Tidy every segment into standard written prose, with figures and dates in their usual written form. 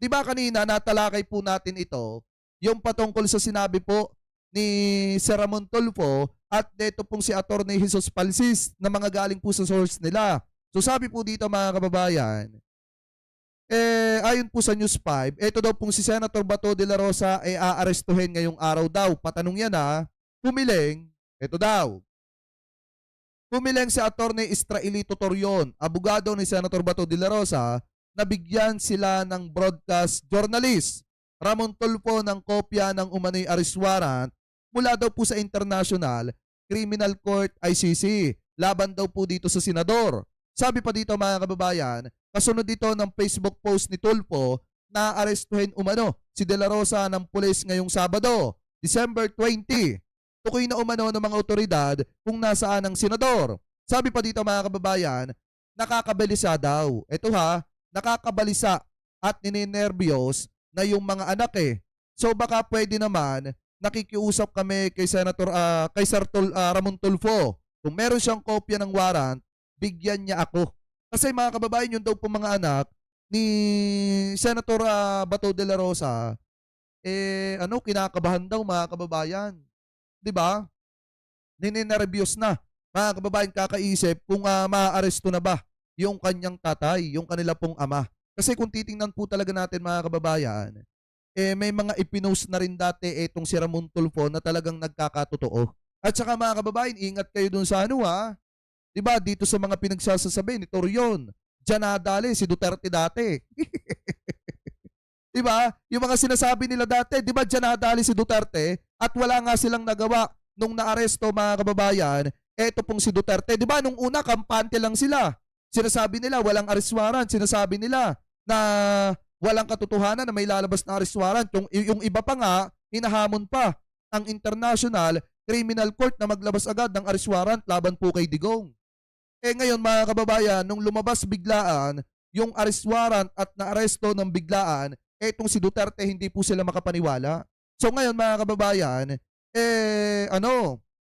'Di ba kanina natalakay po natin ito, yung patungkol sa sinabi po ni Sir Ramon Tulfo at dito pong si Attorney Jesus Palsis na mga galing po sa source nila. So sabi po dito mga kababayan, ayon po sa News 5, ito daw pong si Senator Bato de la Rosa ay aarestuhin ngayong araw daw. Patanong yan humiling, ito daw. Humiling si Attorney Israelito Torion, abogado ni Senator Bato de la Rosa, na bigyan sila ng broadcast journalist Ramon Tulfo ng kopya ng umano'y arrest warrant mula daw po sa International Criminal Court ICC. Laban daw po dito sa senador. Sabi pa dito mga kababayan, kasunod dito ng Facebook post ni Tulfo na arestuhin umano si De La Rosa ng pulis ngayong Sabado, December 20. Tukoy na umano ng mga otoridad kung nasaan ang senador. Sabi pa dito mga kababayan, nakakabalisa daw. Ito nakakabalisa at ninenervyos na yung mga anak So baka pwede naman nakikiusap kami kay Sir Ramon Tulfo. Kung meron siyang kopya ng warrant, bigyan niya ako. Kasi mga kababayan, yun daw po mga anak ni Senator Bato de la Rosa, kinakabahan daw mga kababayan. 'Di ba? Ninenervyos na. Mga kababayan, kakaisip kung maaaresto na ba yung kanyang tatay, yung kanila pong ama. Kasi kung titingnan po talaga natin mga kababayan, may mga ipinost na rin dati itong si Ramon Tulfo na talagang nagkakatotoo. At saka mga kababayan, ingat kayo dun sa diba, dito sa mga pinagsasasabi ni Torion, dyan nadali si Duterte dati. Diba? Yung mga sinasabi nila dati, diba dyan nadali si Duterte at wala nga silang nagawa nung naaresto mga kababayan, eto pong si Duterte. Diba nung una, kampante lang sila. Sinasabi nila walang arrest warrant, sinasabi nila na walang katotohanan na may lalabas na arrest warrant. Yung iba pa nga, hinahamon pa ang International Criminal Court na maglabas agad ng arrest warrant laban po kay Digong. Ngayon mga kababayan, nung lumabas biglaan yung arrest warrant at naaresto ng biglaan, etong si Duterte hindi po sila makapaniwala. So ngayon mga kababayan,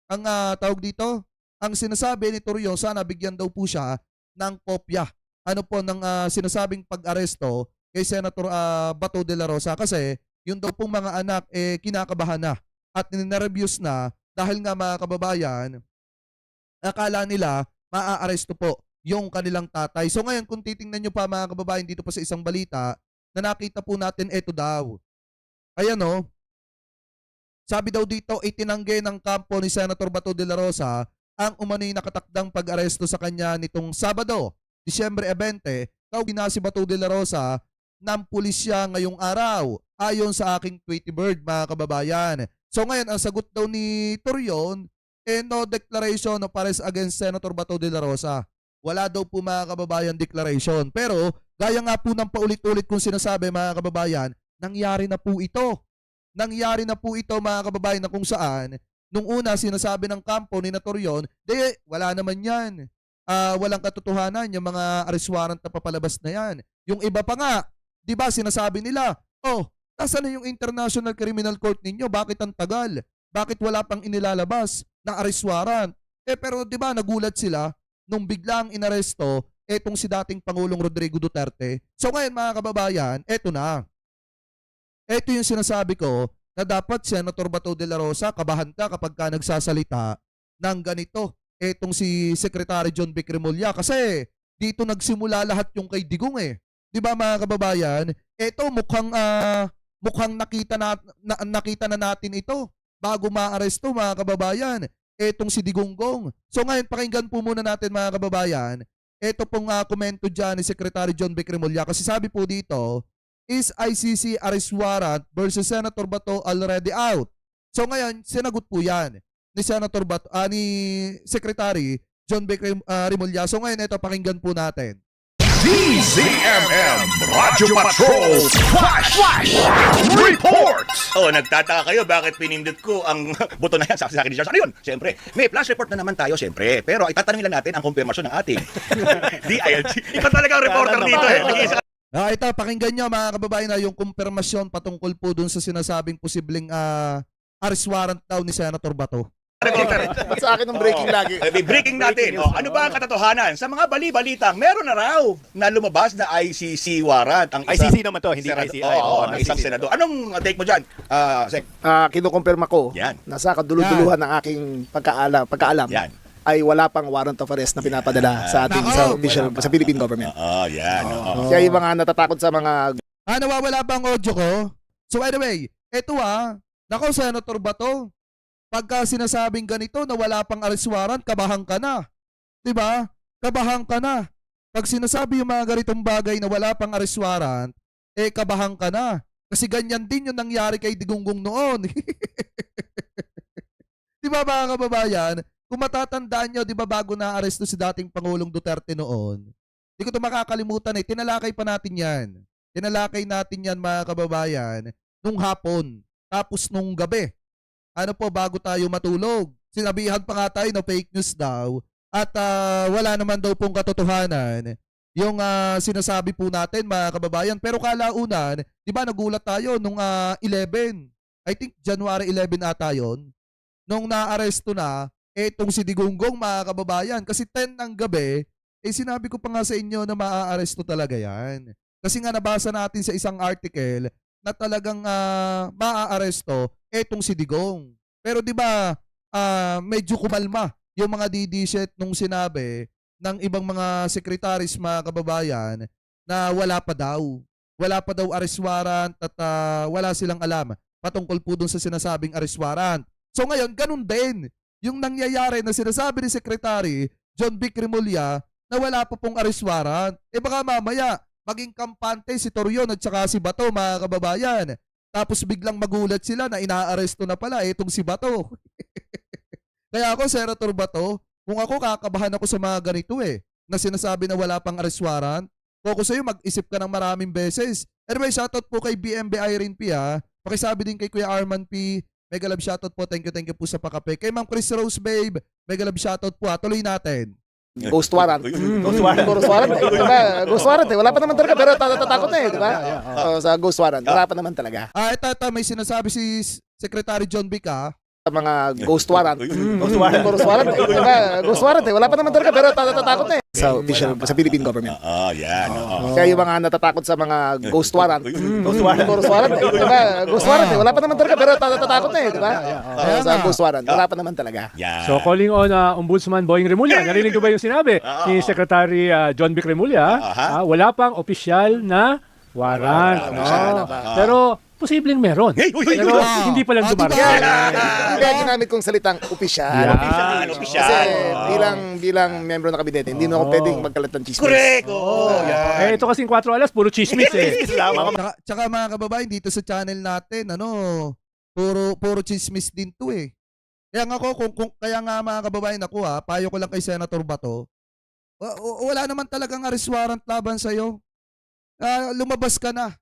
ang tawag dito? Ang sinasabi ni Torion, sana bigyan daw po siya ng kopya ng sinasabing pag-aresto kay Senator Bato de la Rosa kasi yun daw pong mga anak kinakabahan na at ninervyos na dahil nga mga kababayan akala nila maaaresto po yung kanilang tatay. So ngayon kung titingnan nyo pa mga kababayan dito pa sa isang balita na nakita po natin ito daw. Ayan sabi daw dito itinanggi ng kampo ni Senator Bato de la Rosa ang umano'y nakatakdang pag-aresto sa kanya nitong Sabado, Disyembre 20, si Bato de la Rosa ng pulisya ngayong araw ayon sa aking Tweety Bird mga kababayan. So ngayon ang sagot daw ni Torion, no declaration of arrest against Senator Bato de la Rosa. Wala daw po mga kababayan declaration. Pero gaya nga po ng paulit-ulit kong sinasabi mga kababayan, nangyari na po ito. Nangyari na po ito mga kababayan na kung saan nung una sinasabi ng kampo ni Torion, wala naman yan. Walang katotohanan yung mga arrest warrant na papalabas na yan. Yung iba pa nga, di ba sinasabi nila, nasaan na yung International Criminal Court ninyo? Bakit ang tagal? Bakit wala pang inilalabas na arrest warrant? Pero di ba nagulat sila nung biglang inaresto etong si dating Pangulong Rodrigo Duterte. So ngayon mga kababayan, eto na. Ito yung sinasabi ko na dapat Senator Bato de la Rosa, kabahan ka kapag ka nagsasalita ng ganito. Etong si Secretary John Vic Remulla kasi dito nagsimula lahat yung kay Digong Di ba mga kababayan? Ito mukhang nakita na natin ito bago maaresto mga kababayan. Etong si Digonggong. So ngayon pakinggan po muna natin mga kababayan. Ito pong komento dyan ni Secretary John Vic Remulla kasi sabi po dito, is ICC arrest warrant versus Senator Bato already out? So ngayon, sinagot po yan ni Senator Bato, ni Secretary John Vic Remulla. So ngayon, ito pakinggan po natin. DZMM Radyo Patrol Flash Reports! Nagtataka kayo bakit pinindot ko ang buto na yan. Sabi sa akin ni Charles, ano yun? Siyempre, may flash report na naman tayo, siyempre. Pero itatanungin lang natin ang kumpirmasyon ng ating DILG. Ikaw talaga ang reporter dito Ito, pakinggan nyo mga kababayan na yung kumpirmasyon patungkol po dun sa sinasabing posibleng arrest warrant daw ni Senator Bato. Reporter. Ba't sa akin ng breaking lagi? May breaking natin. Ano ba ang katotohanan? Sa mga bali-balitang, meron na raw na lumabas na ICC warrant. Ang isang, ICC naman to, hindi senador- ICI. Oo, ng ICC. isang senador. Anong take mo dyan? Sek? Kinukumpirma ko Yan. na sa kaduluduluhan ng aking pagkaalam Yan. ay wala pang warrant of arrest na pinapadala sa ating sa official sa Philippine government. Yan. Oo. Kaya yung mga natatakot sa mga Nawawala ba ang audio ko? So anyway, eto nako Senator Bato, pagka sinasabing ganito na wala pang arrest warrant, kabahan ka na. 'Di ba? Kabahan ka na. Pag sinasabi yung mga ganitong bagay na wala pang arrest warrant, kabahan ka na. Kasi ganyan din yung nangyari kay Digunggong noon. 'Di ba mga kababayan? Kung matatandaan nyo, 'di ba bago na-aresto si dating Pangulong Duterte noon, hindi ko 'to makakalimutan tinalakay pa natin 'yan. Tinalakay natin 'yan mga kababayan nung hapon, tapos nung gabi. Ano po, bago tayo matulog. Sinabihan pa nga tayo na fake news daw at wala naman daw pong katotohanan yung sinasabi po natin mga kababayan. Pero kalaunan, di ba nagulat tayo nung 11, I think January 11 ata yun, nung naaresto na etong si Digunggong mga kababayan. Kasi 10 ng gabi, sinabi ko pa nga sa inyo na maaaresto talaga yan. Kasi nga nabasa natin sa isang article na talagang maaaresto etong si Digong. Pero 'di ba medyo kumalma yung mga DD-set nung sinabi ng ibang mga secretaries mga kababayan na wala pa daw arrest warrant at wala silang alam patungkol po dun sa sinasabing arrest warrant. So ngayon ganun din yung nangyayari na sinasabi ni Secretary John Vic Remulla na wala pa pong arrest warrant. Baka mamaya maging kampante si Torion at saka si Bato mga kababayan. Tapos biglang magulat sila na inaaresto na pala itong si Bato. Kaya ako, Senator Bato, kung ako kakabahan ako sa mga ganito na sinasabi na wala pang arrest warrant, kung ako sa'yo mag-isip ka ng maraming beses. Anyway, shoutout po kay BMB Irene P Pakisabi din kay Kuya Arman P. Mega love shoutout po. Thank you po sa pakape. Kay Ma'am Chris Rose Babe, mega love shoutout po. Tuloy natin. ghost warrant. Ghost warrant. Ghost warrant. Ghost warrant Wala pa naman talaga pero tatakot na di ba? Sa ghost warrant. Wala pa naman talaga. Ito, may sinasabi si Secretary John Vic Sa mga ghost warrant. Ghost warrant. Ghost warrant. Ghost warrant Wala pa naman talaga pero tatakot na sa official sa Philippine government. Yan. Kaya yung mga natatakot sa mga ghost warrant. Ghost warrant. Ghost warrant Ghost warrant Wala pa naman talaga pero tatakot na di ba? Sa ghost warrant. Wala pa naman talaga. Yan. So calling on Ombudsman Boying Remulla, narinig ko ba yung sinabi ni Secretary John Vic Remulla? Wala pang opisyal na warrant. Pero posibleng meron. Pero hindi pa lang dumarating. Kaya ginamit kong salitang opisyal. Opisyal. Kasi bilang membro ng kabinete, hindi na ako pwedeng magkalat ng chismis. Correct. Yan. Ito kasing 4 alas, puro chismis Tsaka mga kababayan, dito sa channel natin, puro chismis din to Kaya nga kaya nga mga kababayan ako payo ko lang kay Senator Bato, wala naman talagang arrest warrant laban sa'yo. Lumabas ka na.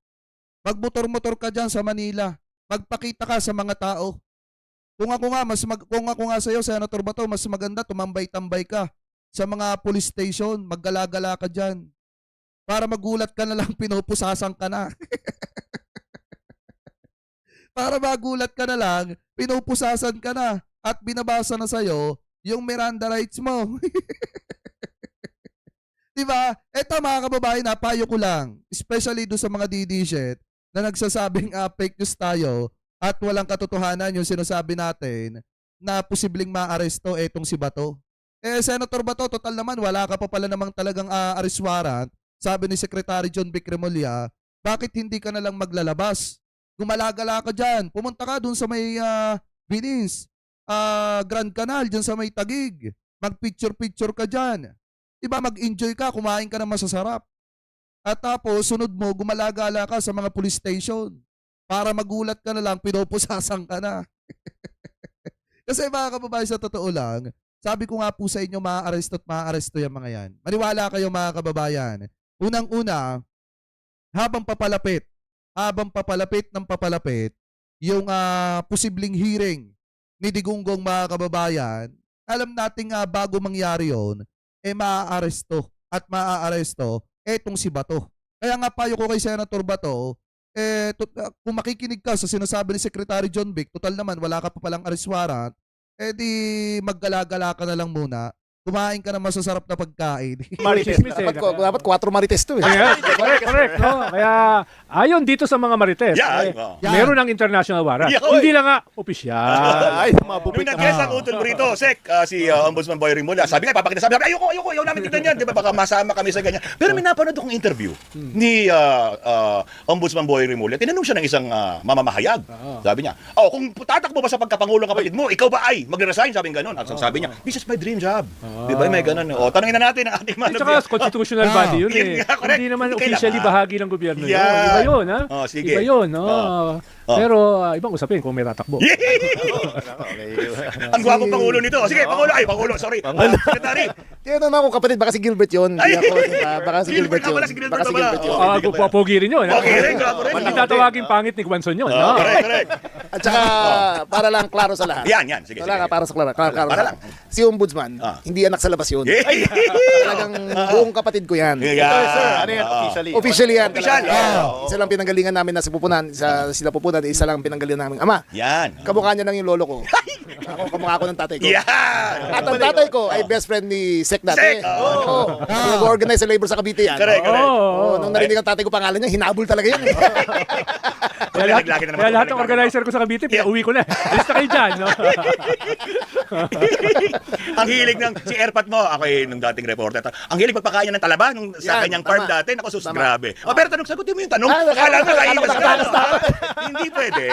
Magmotor-motor ka dyan sa Manila. Magpakita ka sa mga tao. Kung ako nga sa'yo, Senator Bato, mas maganda tumambay-tambay ka sa mga police station. Maggala-gala ka dyan. Para magulat ka na lang, pinupusasan ka na. Para magulat ka na lang, pinupusasan ka na. At binabasa na sa'yo yung Miranda rights mo. Diba? Eto mga kababayan, payo ko lang. Especially do sa mga DD-shit na nagsasabing fake news tayo at walang katotohanan yung sinasabi natin na posibleng maaresto etong si Bato. Senator Bato, total naman, wala ka pa pala namang talagang arrest warrant. Sabi ni Secretary John Vic Remulla, bakit hindi ka na lang maglalabas? Gumalagala ka dyan. Pumunta ka dun sa may Binis, Grand Canal, dyan sa may Tagig. Mag-picture-picture ka dyan. Diba, mag-enjoy ka, kumain ka ng masasarap. At tapos, sunod mo, gumalagala ka sa mga police station. Para magulat ka na lang, pinupusasan ka na. Kasi mga kababayan, sa totoo lang, sabi ko nga po sa inyo, maaaresto yung mga yan. Maniwala kayo mga kababayan. Unang-una, habang papalapit yung posibleng hearing ni Digunggong mga kababayan, alam nating bago mangyari yon, maaaresto etong si Bato. Kaya nga payo ko kay Senator Bato, kung makikinig ka sa sinasabi ni Secretary John Vic, total naman wala ka pa palang arrest warrant, eh di maggala-gala ka na lang muna. Kumain ka ng masasarap na pagkain. Marites, eh. Dapat 4 marites to eh. Correct. No? Kaya ayon dito sa mga marites, Yan. Yan. meron ng international warrant. Yeah, Hindi lang nga opisyal. Ay, mga Nung bupit na. nag-guest ang utol mo rito, Sek, si Ombudsman Boy Rimulya, sabi nga, papakita, sabi, ayoko namin tignan yan, di ba, baka masama kami sa ganyan. Pero may napanood akong interview ni Ombudsman Boy Rimulya, tinanong siya ng isang mamamahayag. Sabi niya, kung tatakbo ba sa pagkapangulo ng kapatid mo, ikaw ba ay magre-resign? Sabi nga ganun. At sabi niya, this is my dream job. Di ba, may ganun. Tanungin na natin ang ating At manok. saka constitutional body yun Yun eh. nga, correct. Hindi naman Hindi officially kailangan. bahagi ng gobyerno yun. Yan. Iba yun, ha? Sige. Iba yun, no? Oh. Pero ibang usapin kung may tatakbo. Ang gwapo Pangulo nito. Sige, Pangulo, sorry. Secretary. Tinanong ako kapatid, baka si Gilbert yun. Ay! Hindi ako, baka si Gilbert yun. Gilbert ka pala, si Gilbert Baka si ka pala. Gilbert yun. Oh. Hindi ka ba? Pogi rin yun. ha? Okay rin, gwapo rin. Hindi tatawagin pangit ni Guanzon yun. no? Correct. At saka, para lang klaro sa lahat. Yan. Sige. Wala ka, para sa klaro. Para lang. Si Ombudsman, hindi anak sa labas yun. Talagang buong kapatid ko yan. Ito, sir, ano yan, officially? Officially yan. Official, talaga. Isa lang pinanggalingan namin na si Pupunan, sila Pupunan, isa lang pinanggalingan namin. Ama, Yan. kamukha niya lang yung lolo ko. Ako, kamukha ko ng tatay ko. Yan. At ang tatay ko ay best friend ni Sek dati. Sek, oo. Nag-organize sa labor sa Cavite yan. Correct. Nung narinig ang tatay ko pangalan niya, hinabol talaga yan. Kaya Lagi na naman lahat ito, ng organizer ko sa Cavite, pinauwi ko na. Alis na kayo dyan. No? Ang hilig ng si Erpat mo, ako nung dating reporter. Ang hilig magpakain ng talaba nung sa Yan, kanyang farm tama. dati. Naku, sus, Tama. grabe. Pero tanong, sagutin mo yung tanong. Ah, Akala mo kaiwas ka. nakatakas na. Hindi pwede.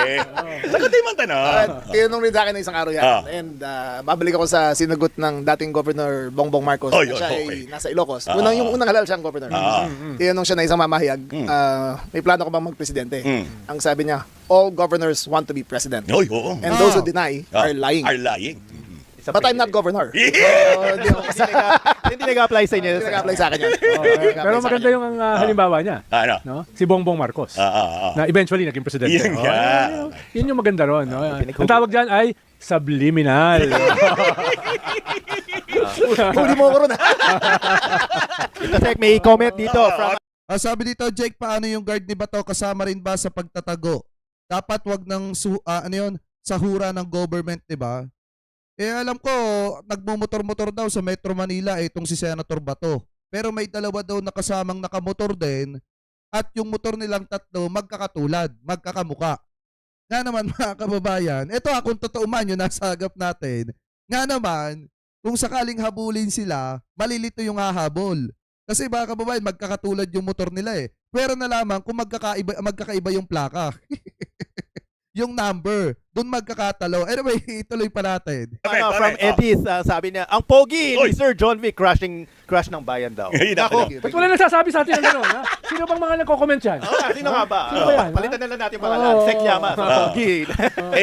Sagutin mo ang tanong. Tinanong rin sa akin na isang araw yan. Ah. And babalik ako sa sinagot ng dating Governor Bongbong Marcos. Oh, na yun, siya okay. ay nasa Ilocos. Yung unang halal siyang governor. Tinanong siya na isang mamahayag, may plano ko bang magpresidente? Ang sabi niya, all governors want to be president. Oy, oo. And those who deny are lying. Are lying. But I'm not governor. Yeah. So, hindi ako kasi Hindi nag-apply sa inyo. hindi nag-apply sa akin yan. Pero maganda yung halimbawa niya. Ano? No? Si Bongbong Marcos. Na eventually naging presidente. Yun nga. Yun yung maganda ron. No? Ang tawag dyan ay subliminal. Huli mo ako ron. Ito, Sek, may comment dito from Sabi dito, Jake, paano yung guard ni Bato kasama rin ba sa pagtatago? Dapat wag ng sahura ng government, 'di ba? Alam ko, nagmumotor-motor daw sa Metro Manila itong si Senator Bato. Pero may dalawa daw na kasamang nakamotor din at yung motor nilang tatlo magkakatulad, magkakamuka. Nga naman mga kababayan, ito kung totoo man yung nasa agap natin, nga naman, kung sakaling habulin sila, malilito yung hahabol. Kasi mga kababayan, magkakatulad yung motor nila eh. Pero na lamang kung magkakaiba yung plaka. Yung number, doon magkakatalo. Anyway, ituloy pa natin. from Edith, sabi niya, ang pogi Oy. ni Sir John Vic crash ng bayan daw. Ay, nako. Ba't wala nagsasabi sa atin ng gano'n? Ha? Sino bang mga nagko-comment yan? Sino nga ba? Sino ba yan, Palitan na lang natin pangalan. Sek Llama, sa pogi.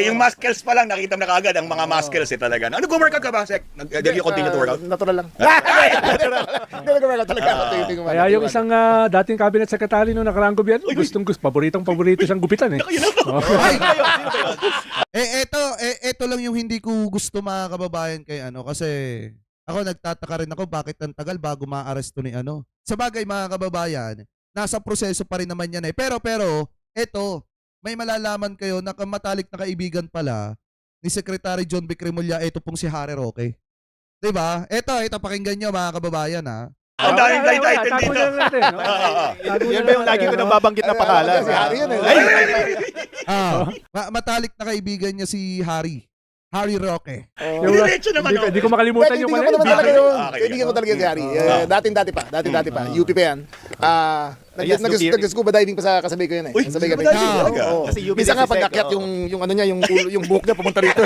Yung muscles pa lang, nakita mo na kaagad ang mga muscles talaga. Ano, go-workout ka ba, Sek? Did you continue to work out? Natural lang. Hindi nag-workout talaga ako. Kaya yung isang dating cabinet secretary nung nakaraang gobyerno, paborito siyang gupitan eh. Eto lang yung hindi ko gusto mga kababayan kay kasi ako nagtataka rin ako bakit ang tagal bago maaresto ni Sa bagay mga kababayan, nasa proseso pa rin naman yan eh. Pero eto, may malalaman kayo na matalik na kaibigan pala ni Secretary John Vic Remulla, eto pong si Harry Roque. 'Di ba? Eto pakinggan niyo mga kababayan ha. Ang daming blind item Tago dito. na lang natin. no? Tago Yan na ba yung lang lagi ko natin, nang no? babanggit na pangalan? Si Harry yun eh. Matalik na kaibigan niya si Harry Roque. Diretso naman. Hindi ko makalimutan yung Kaibigan ko naman talaga video. yun. Okay. Kaibigan ko talaga si Harry. Dating-dati pa. UP pa yan. Yes, Nag-scuba diving pa sa kasabay ko yun eh. Uy, Kasabay scuba kami. diving talaga? Oo. Kasi UP Minsan nga si Sek, pag-akyat oo. yung ano niya, yung buhok niya pumunta rito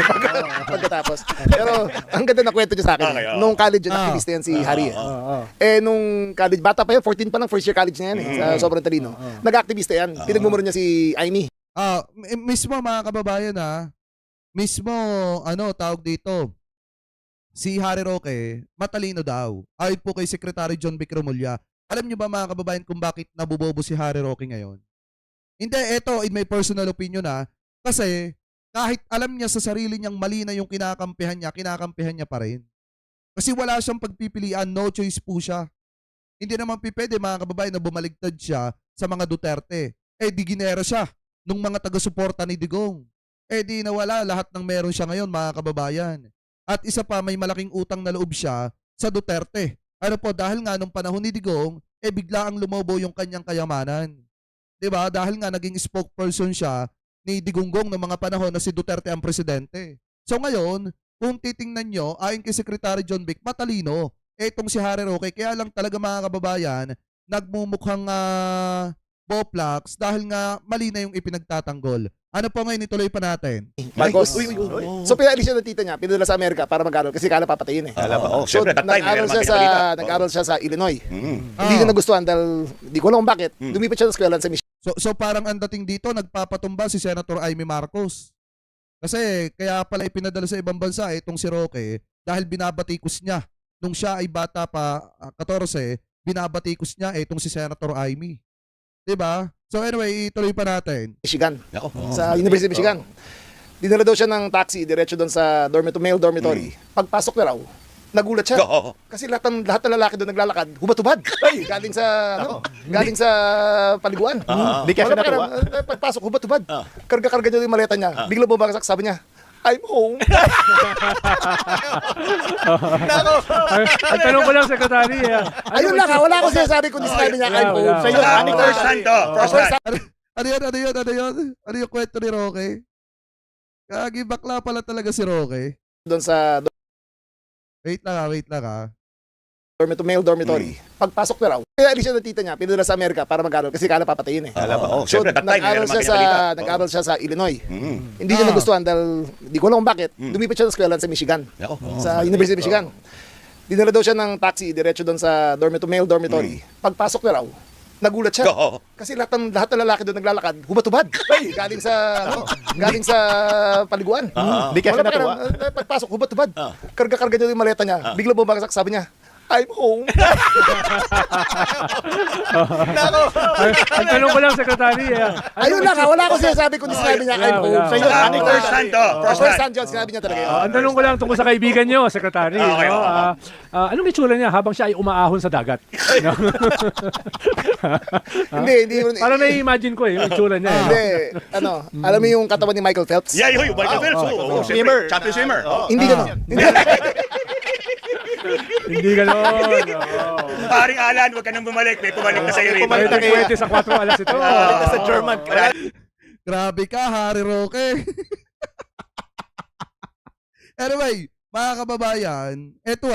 pagkatapos. Pero ang ganda na kwento niya sa akin. Okay, oo. Nung college, activist yan si Harry. Nung college, bata pa yun, 14 pa lang, first year college na yan sa sobrang talino. Nag-activista yan. Pinagmumuro niya si Aimee. Mismo mga kababayan mismo tawag dito, si Harry Roque, matalino daw. Ayon po kay Secretary John Vic Remulla. Alam niyo ba mga kababayan kung bakit nabubobo si Harry Roque ngayon? Hindi, ito in my personal opinion kasi kahit alam niya sa sarili niyang mali na yung kinakampihan niya pa rin. Kasi wala siyang pagpipilian, no choice po siya. Hindi naman pwede mga kababayan na bumaligtad siya sa mga Duterte. Di ginera siya nung mga taga-suporta ni Digong. Di nawala lahat ng meron siya ngayon mga kababayan. At isa pa, may malaking utang na loob siya sa Duterte. Ano po, dahil nga nung panahon ni Digong, bigla ang lumobo yung kanyang kayamanan. 'Di ba? Dahil nga naging spokesperson siya ni Digonggong ng mga panahon na si Duterte ang presidente. So ngayon, kung titingnan nyo, ayon kay Secretary John Vic, matalino. Itong si Harry Roque, kaya lang talaga mga kababayan, nagmumukhang boplax dahil nga mali na yung ipinagtatanggol. Ano po ngayon, ituloy pa natin. Marcos. So pinaalis siya ng tita niya, pinadala sa Amerika para mag-aral kasi kala papatayin eh. Alam ba? So Siyempre, that time, nag-aral meron siya mga sa pinapalita. nag-aral siya sa Illinois. Mm. Hindi niya nagustuhan dahil di ko alam kung bakit. Lumipat siya sa eskwelahan sa Michigan. So parang ang dating dito, nagpapatumba si Senator Amy Marcos. Kasi kaya pala ipinadala sa ibang bansa itong si Roque dahil binabatikos niya. Nung siya ay bata pa, 14, binabatikos niya itong si Senator Amy. 'Di ba? So anyway, ituloy pa natin. Michigan. Ako. Sa University of Michigan. Dinala daw siya ng taxi diretso doon sa male dormitory. Pagpasok na raw, nagulat siya. Oo. Kasi lahat ng lalaki doon naglalakad, hubad-hubad. Galing sa galing sa paliguan. Hindi kaya siya natuwa. Pagpasok hubad-hubad. Karga-karga niya yung maleta niya. Bigla bumagsak, sabi niya, I'm home. Ang tanong ko lang, Secretary. Ayun lang, wala akong sinasabi kundi sinabi niya, I'm home. Wala. Sa iyo, Ano first hand to? First hand. Ano yun? Ano yung kwento ni Roque? Kagi bakla pala talaga si Roque. doon sa Wait lang ha. male dormitory. Pagpasok na raw, pinaalis siya ng tita niya, pinadala sa Amerika para mag-aral kasi kala papatayin eh. Alam ba? So Siyempre, that time, nag-aral meron mga siya sa pinapalita. nag-aral siya sa Illinois. Hindi Ah. niya nagustuhan dahil di ko alam kung bakit. Lumipat siya sa eskwelahan sa Michigan. Ako. Sa University of Michigan. Dinala daw siya ng taxi diretso doon sa male dormitory. Pagpasok na raw, nagulat siya. Oo. Kasi lahat ng lalaki doon naglalakad, hubad-hubad. Galing sa paliguan. Hindi kaya siya Wala pa natuwa. pagpasok, hubad-hubad. Karga-karga niya yung maleta niya. Bigla bumagsak, sabi niya, I'm home. Ang tanong ko lang, Secretary. Ayun lang, wala akong sinasabi kundi sinabi niya, I'm home. Wala. Sa iyo, Ano first hand to? First hand yun, sinabi niya talaga yun. Ang tanong ko lang tungkol sa kaibigan nyo, Secretary. Okay, no? okay. Anong itsura niya habang siya ay umaahon sa dagat? No? Hindi. Parang nai-imagine ko yung itsura niya. Hindi, alam mo yung katawan ni Michael Phelps? Yeah, yung Michael Phelps. Swimmer. Champion swimmer. Hindi gano'n. Hindi gano'n. Paring Alan, huwag ka nang bumalik. May pumalik na sa'yo rito. Bumalik na kayo. Pwede sa 4 alas ito. Sa German. Grabe ka, Harry Roque. Anyway, mga kababayan, eto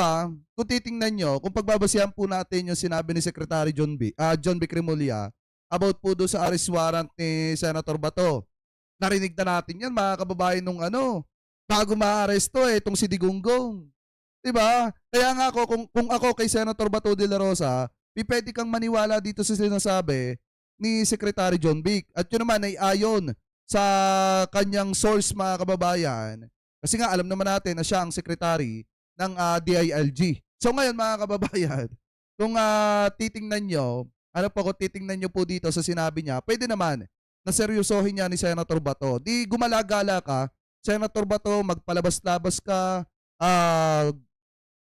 kung titingnan nyo, kung pagbabasihan po natin yung sinabi ni Secretary John Vic Remulla about po doon sa arrest warrant ni Senator Bato. Narinig na natin yan, mga kababayan, nung bago ma-arresto itong si Digonggong. Diba? Kaya nga ako, kung ako kay Senator Bato de la Rosa, pwede kang maniwala dito sa sinasabi ni Secretary John Vic. At yun naman ay ayon sa kanyang source, mga kababayan. Kasi nga alam naman natin na siya ang secretary ng DILG. So ngayon, mga kababayan, kung titingnan nyo, kung titingnan nyo po dito sa sinabi niya, pwede naman na seryosohin niya ni Senator Bato. Di gumalagala ka, Senator Bato, magpalabas-labas ka,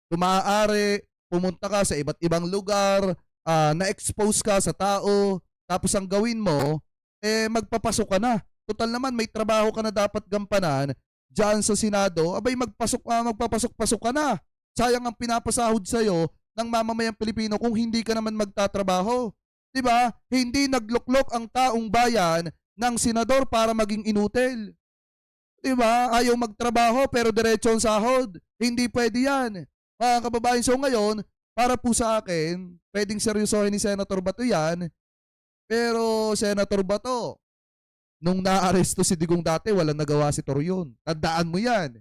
maaari, pumunta ka sa iba't ibang lugar, na-expose ka sa tao, tapos ang gawin mo, magpapasok ka na. Total naman, may trabaho ka na dapat gampanan dyan sa Senado, abay magpapasok-pasok ka na. Sayang ang pinapasahod sa'yo ng mamamayang Pilipino kung hindi ka naman magtatrabaho. Diba? Hindi nagluklok ang taong bayan ng senador para maging inutil. Diba? Ayaw magtrabaho pero diretso ang sahod. Hindi pwede yan. Mga kababayan, so ngayon, para po sa akin, pwedeng seryosohin ni Senator Bato yan. Pero Senator Bato, nung naaresto si Digong dati, walang nagawa si Torion. Tandaan mo yan.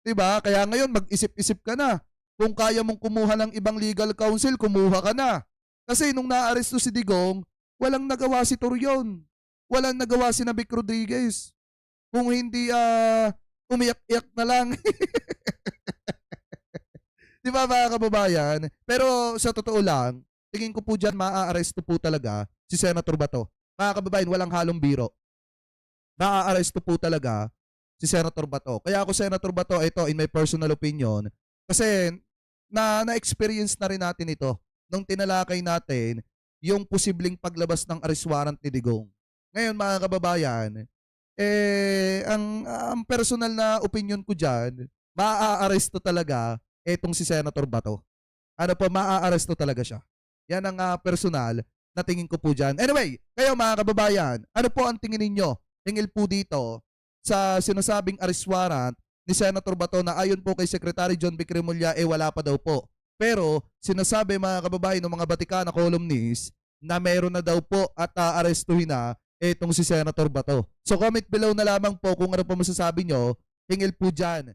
Diba? Kaya ngayon, mag-isip-isip ka na. Kung kaya mong kumuha ng ibang legal counsel, kumuha ka na. Kasi nung naaresto si Digong, walang nagawa si Torion. Walang nagawa si Vic Rodriguez. Kung hindi umiyak-iyak na lang. Di ba mga kababayan? Pero sa totoo lang, tingin ko po dyan maa-aresto po talaga si Senator Bato. Mga kababayan, walang halong biro. Maa-aresto po talaga si Senator Bato. Kaya ako Senator Bato, ito in my personal opinion, kasi na-experience na rin natin ito nung tinalakay natin yung posibleng paglabas ng arrest warrant ni Digong. Ngayon mga kababayan, ang personal na opinion ko dyan, maaaresto talaga etong si Senator Bato. Ano po, maaaresto talaga siya. Yan ang personal na tingin ko po dyan. Anyway, kayo mga kababayan, ano po ang tingin ninyo? Tingil po dito sa sinasabing arrest warrant ni Senator Bato na ayon po kay Secretary John Vic Remulla, wala pa daw po. Pero sinasabi mga kababayan ng mga Batikana columnists na meron na daw po at aarestuhin na etong si Senator Bato. So comment below na lamang po kung ano po masasabi nyo. Tingil po dyan.